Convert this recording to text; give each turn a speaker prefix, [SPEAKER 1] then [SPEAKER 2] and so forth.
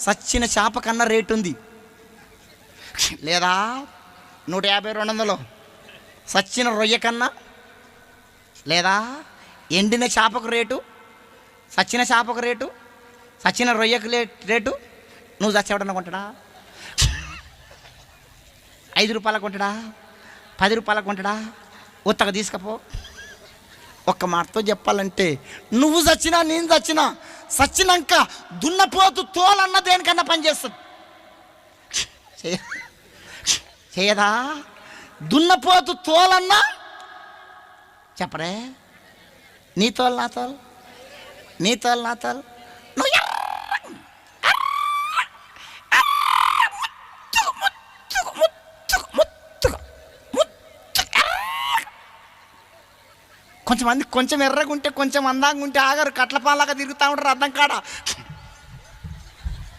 [SPEAKER 1] సచ్చిన చేప కన్నా రేటు ఉంది. లేదా 150 200 సచ్చిన రొయ్య కన్నా, లేదా ఎండిన చేపకు రేటు, సచ్చిన చేపకు రేటు, సచ్చిన రొయ్యకు రేటు. నువ్వు చచ్చేవాడన్నా కొంటాడా? 5 రూపాయలకు కొంటాడా? 10 రూపాయలకు కొంటాడా? ఉత్తగా తీసుకపో. ఒక్క మాటతో చెప్పాలంటే నువ్వు చచ్చినా నేను చచ్చినా, చచ్చినాక దున్నపోతు తోలన్న దేనికన్నా పనిచేస్తుంది. చేయదా? దున్నపోతు తోలన్నా చెప్పరే. నీ తోలు నా తోలు, నీ తోలు నా తోలు. నువ్వు కొంచెం ఎర్రగా ఉంటే కొంచెం అందంగా ఉంటే ఆగారు, కట్లపాలాగా తిరుగుతూ ఉంటారు అర్థం కాడ.